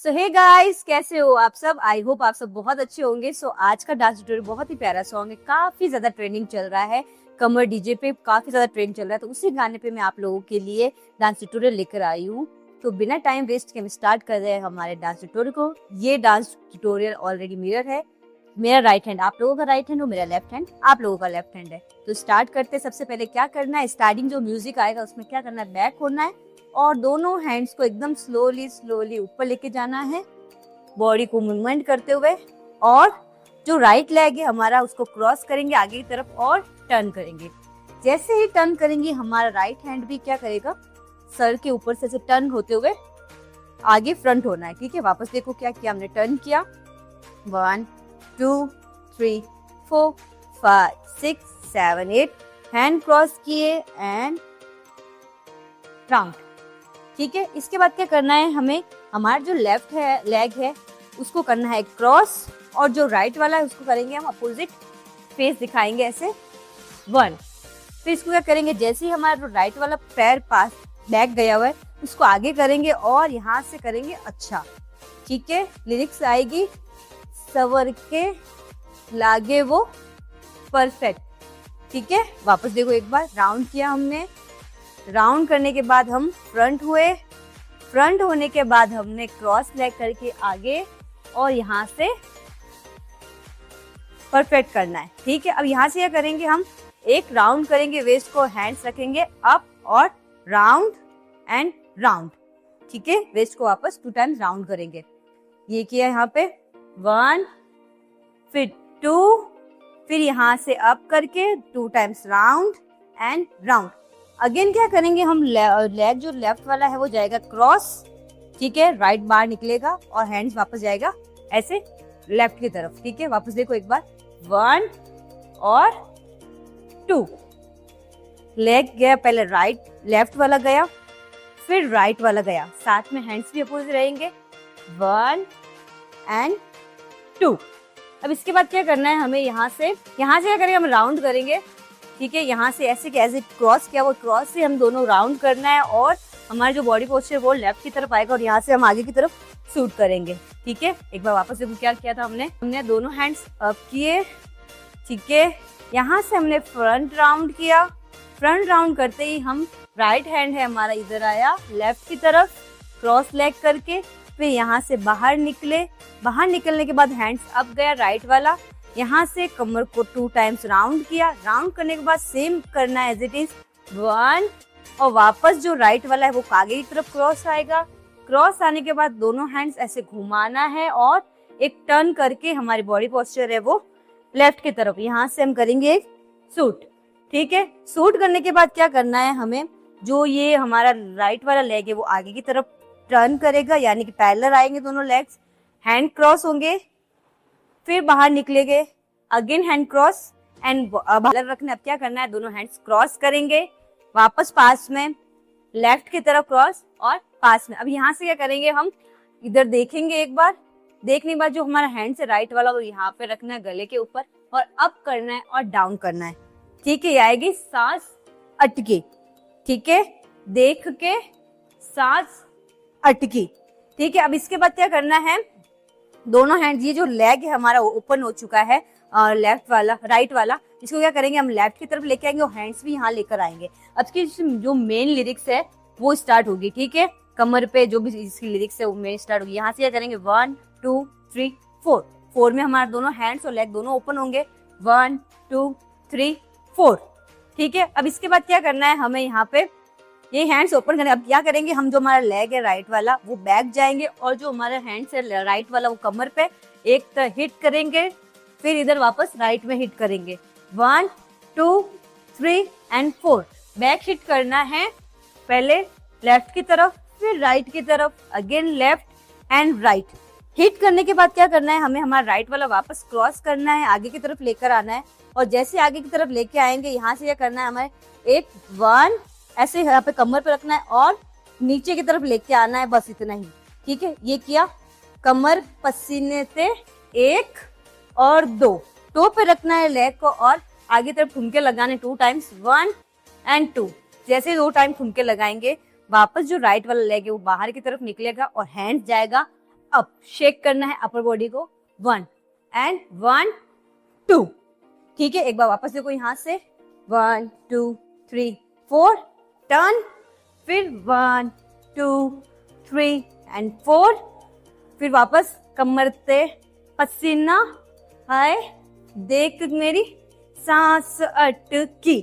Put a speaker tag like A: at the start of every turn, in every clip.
A: सो hey guys, कैसे हो आप सब। आई होप आप सब बहुत अच्छे होंगे। सो आज का डांस ट्यूटोरियल बहुत ही प्यारा सॉन्ग है, काफी ज्यादा ट्रेंडिंग चल रहा है, कमर डीजे पे काफी ज्यादा ट्रेंड चल रहा है। तो उसी गाने पे मैं आप लोगों के लिए डांस ट्यूटोरियल लेकर आई हूँ। तो बिना टाइम वेस्ट के हम स्टार्ट कर रहे हैं हमारे डांस ट्यूटोरियल को। ये डांस ट्यूटोरियल ऑलरेडी मिरर है। मेरा राइट हैंड आप लोगों का राइट हैंड हो, मेरा लेफ्ट हैंड आप लोगों का लेफ्ट हैंड है। तो स्टार्ट करते सबसे पहले क्या करना है, स्टार्टिंग जो म्यूजिक आएगा उसमें क्या करना है, बैक होना है और दोनों हैंड्स को एकदम स्लोली स्लोली ऊपर लेके जाना है, बॉडी को मूवमेंट करते हुए। और जो राइट लेग है हमारा उसको क्रॉस करेंगे आगे की तरफ और टर्न करेंगे। जैसे ही टर्न करेंगे हमारा राइट हैंड भी क्या करेगा, सर के ऊपर से टर्न होते हुए आगे फ्रंट होना है। ठीक है, वापस देखो क्या किया हमने, टर्न किया 1 2 3 4 5 6 7 8, हैंड क्रॉस किए एंड राउंड। ठीक है, इसके बाद क्या करना है हमें, हमारा जो लेफ्ट है लेग है उसको करना है क्रॉस और जो राइट वाला है उसको करेंगे हम अपोजिट फेस दिखाएंगे ऐसे 1। फिर इसको क्या करेंगे, जैसे ही हमारा जो राइट वाला पैर पास बैक गया हुआ है उसको आगे करेंगे और यहाँ से करेंगे अच्छा। ठीक है, लिरिक्स आएगी सवर के लागे वो परफेक्ट। ठीक है, वापस देखो एक बार, राउंड किया हमने, राउंड करने के बाद हम फ्रंट हुए, फ्रंट होने के बाद हमने क्रॉस लेग करके आगे और यहाँ से परफेक्ट करना है। ठीक है, अब यहाँ से क्या करेंगे, हम एक राउंड करेंगे, वेस्ट को हैंड्स रखेंगे अप और राउंड एंड राउंड। ठीक है, वेस्ट को वापस 2 टाइम्स राउंड करेंगे। ये किया यहाँ पे 1 फिर 2, फिर यहाँ से अप करके 2 times round and round. Again क्या करेंगे हम, लेग जो लेफ्ट वाला है वो जाएगा क्रॉस। ठीक है, राइट बार निकलेगा और हैंड्स वापस जाएगा ऐसे लेफ्ट की तरफ। ठीक है, वापस देखो एक बार, 1 और 2, लेग गया पहले राइट, लेफ्ट वाला गया फिर राइट वाला गया, साथ में हैंड्स भी अपोजिट रहेंगे 1 एंड 2। अब इसके बाद क्या करना है हमें, यहाँ से क्या करेंगे, हम राउंड करेंगे। ठीक है, यहाँ से ऐसे कैसे क्रॉस किया वो क्रॉस से हम दोनों राउंड करना है और हमारा जो बॉडी पोस्चर वो लेफ्ट की तरफ आएगा और यहाँ से हम आगे की तरफ शूट करेंगे। ठीक है, एक बार वापस देखो क्या किया था हमने दोनों हैंड्स अप किए। ठीक है, यहाँ से हमने फ्रंट राउंड किया, फ्रंट राउंड करते ही हम राइट हैंड है हमारा इधर आया लेफ्ट की तरफ क्रॉस लेग करके, फिर यहाँ से बाहर निकले, बाहर निकलने के बाद हैंड्स अप गया राइट वाला, यहाँ से कमर को 2 टाइम्स राउंड किया, राउंड करने के बाद सेम करना है एज इट इज 1 और वापस जो राइट वाला है वो आगे की तरफ क्रॉस आएगा। क्रॉस आने के बाद दोनों हैंड्स ऐसे घुमाना है और एक टर्न करके हमारी बॉडी पोस्चर है वो लेफ्ट की तरफ, यहाँ से हम करेंगे एक सूट। ठीक है, सूट करने के बाद क्या करना है हमें, जो ये हमारा राइट वाला लेग है वो आगे की तरफ टर्न करेगा, यानी कि पैरेलल आएंगे दोनों लेग्स, हैंड क्रॉस होंगे, फिर बाहर निकलेंगे, अगेन हैंड क्रॉस एंड बाहर रखना। अब क्या करना है, दोनों हैंड्स क्रॉस करेंगे, वापस पास में लेफ्ट की तरफ क्रॉस और पास में। अब यहाँ से क्या करेंगे, हम इधर देखेंगे एक बार, देखने के बाद जो हमारा हैंड से राइट वाला वो यहाँ पे रखना है गले के ऊपर और अप करना है और डाउन करना है। ठीक है, ये आएगी सांस अटकी। ठीक है, देख के सांस अटकी। ठीक है, अब इसके बाद क्या करना है, दोनों हैंड, ये जो लेग है हमारा ओपन हो चुका है लेफ्ट वाला राइट वाला, इसको क्या करेंगे हम लेफ्ट की तरफ लेके आएंगे और हैंड्स भी यहाँ लेकर आएंगे। अब इसकी जो मेन लिरिक्स है वो स्टार्ट होगी। ठीक है, कमर पे जो भी इसकी लिरिक्स है वो मेन स्टार्ट होगी। यहाँ से क्या करेंगे 1 2 3 4, 4 में हमारे दोनों हैंड्स और लेग दोनों ओपन होंगे 1 2 3 4। ठीक है, अब इसके बाद क्या करना है हमें, यहाँ पे ये हैंड्स ओपन करने, अब क्या करेंगे हम, जो हमारा लेग है राइट वाला वो बैक जाएंगे और जो हमारा हैंड्स है राइट वाला वो कमर पे एक तरह हिट करेंगे, फिर इधर वापस राइट में हिट करेंगे 1 2 3 एंड 4। बैक हिट करना है पहले लेफ्ट की तरफ फिर राइट की तरफ, again left and right. Hit करने के बाद क्या करना है हमें, हमारा राइट वाला वापस क्रॉस करना है, आगे की तरफ लेकर आना है और जैसे आगे की तरफ लेके आएंगे यहाँ से क्या करना है हमें, एक 1 ऐसे यहाँ पे कमर पे रखना है और नीचे की तरफ लेके आना है, बस इतना ही। ठीक है, ये किया, कमर पसीने से 1 और 2, टो पे रखना है लेग को और आगे तरफ ठुमके लगाने 2 टाइम्स 1 एंड 2। जैसे 2 टाइम ठुमके लगाएंगे वापस जो राइट वाला लेग है वो बाहर की तरफ निकलेगा और हैंड जाएगा अप, शेक करना है अपर बॉडी को, 1 एंड 1 2, ठीक है। एक बार वापस देखो यहाँ से, 1 2 3 4, टर्न, फिर 1 2 3 एंड 4, फिर वापस कमर पे पसीना हाय, देख मेरी सांस अटकी,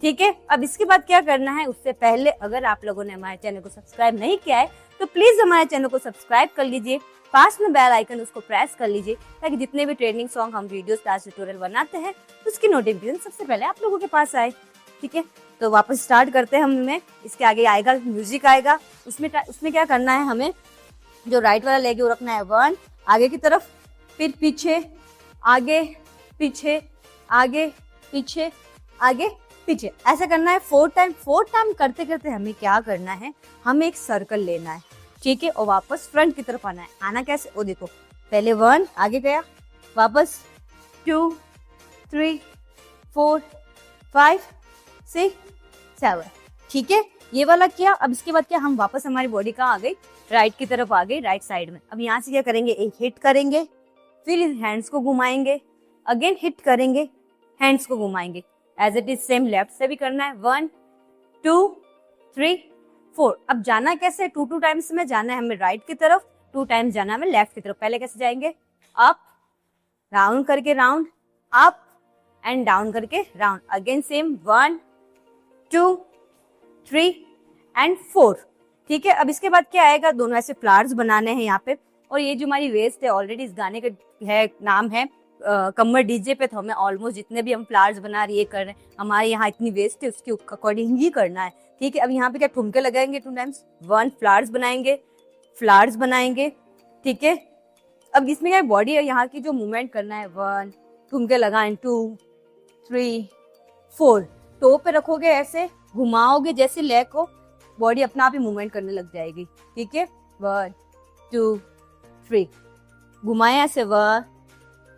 A: ठीक है। अब इसके बाद क्या करना है, उससे पहले अगर आप लोगों ने हमारे चैनल को सब्सक्राइब नहीं किया है तो प्लीज हमारे चैनल को सब्सक्राइब कर लीजिए, पास में बेल आइकन उसको प्रेस कर लीजिए, ताकि जितने भी ट्रेनिंग सॉन्ग हम वीडियोस डांस ट्यूटोरियल बनाते हैं उसकी नोटिफिकेशन सबसे पहले आप लोगों के पास आए, ठीक है। तो वापस स्टार्ट करते हैं हमें। इसके आगे आएगा म्यूजिक आएगा, उसमें क्या करना है, हमें जो राइट वाला लेग है वो रखना है 1 आगे की तरफ, फिर पीछे आगे पीछे आगे पीछे आगे पीछे, ऐसा करना है 4 टाइम। 4 टाइम करते करते हमें क्या करना है, हमें एक सर्कल लेना है, ठीक है, और वापस फ्रंट की तरफ आना है। आना कैसे, वो देखो, पहले 1 आगे गया, वापस 2 3 4 5 6 7, ठीक है, ये वाला किया। अब इसके बाद क्या, हम वापस हमारी बॉडी कहाँ आ गई, राइट की तरफ आ गई, राइट साइड में। अब यहाँ से क्या करेंगे, एक हिट करेंगे, फिर इन हैंड्स को घुमाएंगे, अगेन हिट करेंगे, हैंड्स को घुमाएंगे, as it is same left से भी करना है, 1 2 3 4। अब जाना कैसे, 2 टाइम्स में जाना है हमें राइट की तरफ, 2 टाइम्स जाना है हमें लेफ्ट की तरफ। पहले कैसे जाएंगे, अप, राउंड करके राउंड, अप एंड डाउन करके राउंड, अगेन सेम 1 2 3 एंड 4, ठीक है। अब इसके बाद क्या आएगा, दोनों ऐसे फ्लावर्स बनाने हैं यहाँ पे। और ये जो हमारी वेस्ट है, ऑलरेडी इस गाने का है नाम है कमर डीजे पे, तो हमें ऑलमोस्ट जितने भी हम फ्लावर्स बना रही है कर रहे हैं, हमारे यहाँ इतनी वेस्ट है उसके अकॉर्डिंग ही करना है, ठीक है। अब यहाँ पे क्या ठुमके लगाएंगे 2 टाइम्स, 1 फ्लावर्स बनाएंगे, ठीक है। अब इसमें क्या बॉडी है यहाँ की जो मूवमेंट करना है, 1 ठुमके लगाएं, 2 3 4, टो पे रखोगे, ऐसे घुमाओगे जैसे लेग को, बॉडी अपना आप ही मूवमेंट करने लग जाएगी, ठीक है। 1 2 3, घुमाया ऐसे 1,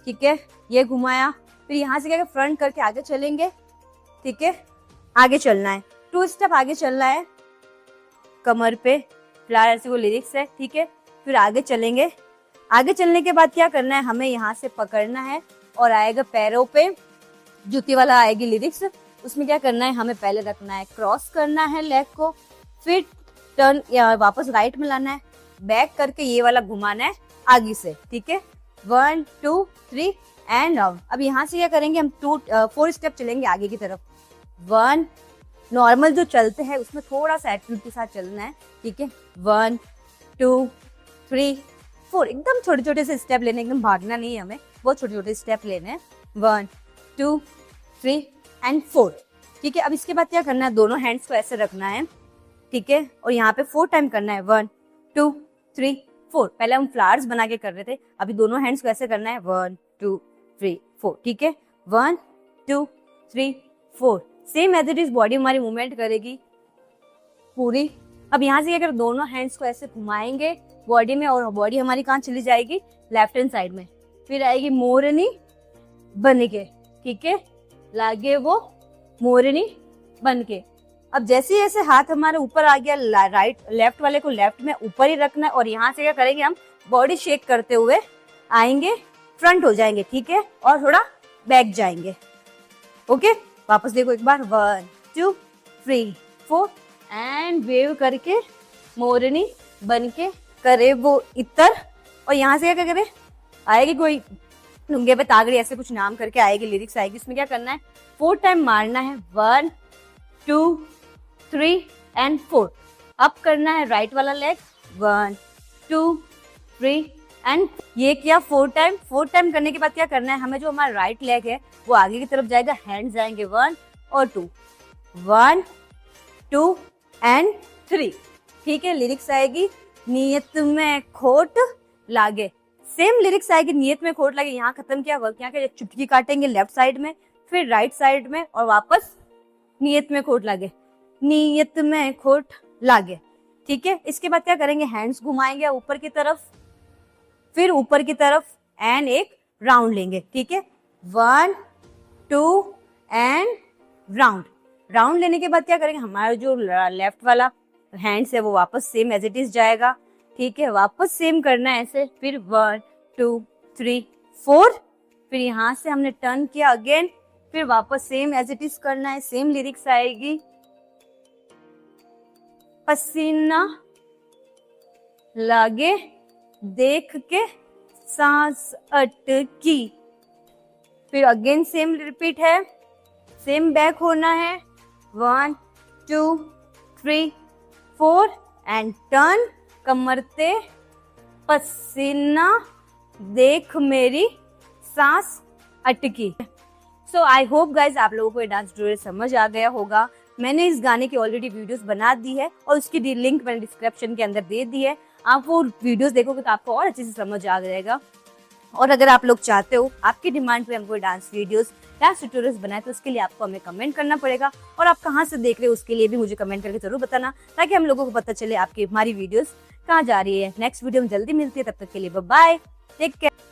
A: ठीक है, ये घुमाया, फिर यहाँ से क्या फ्रंट करके आगे चलेंगे, ठीक है, आगे चलना है, 2 स्टेप आगे चलना है, कमर पे फ्लावर ऐसे वो लिरिक्स है, ठीक है। फिर आगे चलेंगे, आगे चलने के बाद क्या करना है, हमें यहाँ से पकड़ना है और आएगा पैरों पे, जूती वाला आएगी लिरिक्स, उसमें क्या करना है, हमें पहले रखना है, क्रॉस करना है लेग को, फिर टर्न या वापस राइट में लाना है, बैक करके ये वाला घुमाना है आगे से, ठीक है, 1 2 3 एंड डाउन। अब यहाँ से क्या करेंगे, हम 4 स्टेप चलेंगे आगे की तरफ, 1 नॉर्मल जो चलते हैं उसमें थोड़ा सा एटीट्यूड के साथ चलना है, ठीक है, 1 2 3 4, एकदम छोटे छोटे से स्टेप लेने, एकदम भागना नहीं है हमें, बहुत छोटे छोटे स्टेप लेने हैं, 1 2 3 एंड 4, ठीक है। अब इसके बाद क्या करना है, दोनों हैंड्स को ऐसे रखना है, ठीक है, और यहाँ पे 4 टाइम करना है, 1 2 3 4। पहले हम फ्लावर्स बना के कर रहे थे, अभी दोनों हैंड्स को ऐसे करना है, 1 2 3 4, ठीक है, 1 2 3 4, same as it is body हमारी मूवमेंट करेगी पूरी। अब यहाँ से अगर दोनों हैंड्स को ऐसे घुमाएंगे बॉडी में, और बॉडी हमारी कहाँ चली जाएगी, लेफ्ट हैंड साइड में, फिर आएगी मोरनी बन के, ठीक है, लागे वो मोरनी बन के। अब जैसे जैसे हाथ हमारे ऊपर आ गया, राइट लेफ्ट वाले को लेफ्ट में ऊपर ही रखना है, और यहाँ से क्या करेंगे, हम बॉडी शेक करते हुए आएंगे, फ्रंट हो जाएंगे, ठीक है, और थोड़ा बैक जाएंगे, ओके। वापस देखो एक बार, 1 2 3 4 एंड वेव करके मोरनी बन के करे वो इतर। और यहाँ से क्या करें, आएगी कोई लुंगे पे तागड़ी ऐसे कुछ नाम करके आएगी, लिरिक्स आएगी, उसमें क्या करना है, 4 टाइम मारना है, 1 2 3 एंड 4। अप करना है राइट वाला लेग, 1 2 3 एंड ये किया 4 टाइम। 4 टाइम करने के बाद क्या करना है, हमें जो हमारा राइट लेग है वो आगे की तरफ जाएगा, हैंड जाएंगे 1 और 2, 1 2 एंड 3, ठीक है। लिरिक्स आएगी, नियत में खोट लागे, सेम लिरिक्स आएगी, नियत में खोट लागे। यहाँ खत्म किया वर्क, यहाँ के चुटकी काटेंगे लेफ्ट साइड में, फिर राइट साइड में, और वापस नियत में खोट लागे, नियत में खोट लागे, ठीक है। इसके बाद क्या करेंगे, हैंड्स घुमाएंगे ऊपर की तरफ, फिर ऊपर की तरफ एंड एक राउंड लेंगे, ठीक है, 1 2 एंड राउंड। राउंड लेने के बाद क्या करेंगे, हमारा जो लेफ्ट वाला हैंड्स है वो वापस सेम एज इट इज जाएगा, ठीक है, वापस सेम करना है ऐसे, फिर 1 2 3 4, फिर यहाँ से हमने टर्न किया अगेन, फिर वापस सेम एज इट इज करना है, सेम लिरिक्स आएगी। पसीना लगे देख के सांस अटकी, फिर अगेन सेम रिपीट है, सेम बैक होना है, 1 2 3 4 एंड टर्न, कमरते पसीना देख मेरी सांस अटकी। सो आई होप गाइज आप लोगों को ये डांस ट्यूटोरियल समझ आ गया होगा। मैंने इस गाने की ऑलरेडी वीडियोस बना दी है और उसकी लिंक मैंने डिस्क्रिप्शन के अंदर दे दी है, आप वो वीडियोस देखोगे तो आपको और अच्छे से समझ आ जाएगा। और अगर आप लोग चाहते हो आपकी डिमांड पे हम कोई डांस वीडियोस, डांस ट्यूटोरियल्स बनाए, तो उसके लिए आपको हमें कमेंट करना पड़ेगा, और आप कहाँ से देख रहे हो उसके लिए भी मुझे कमेंट करके जरूर बताना, ताकि हम लोगों को पता चले आपकी हमारी वीडियोस कहाँ जा रही है। नेक्स्ट वीडियो में जल्दी मिलती है, तब तक के लिए बाय बाय, टेक केयर।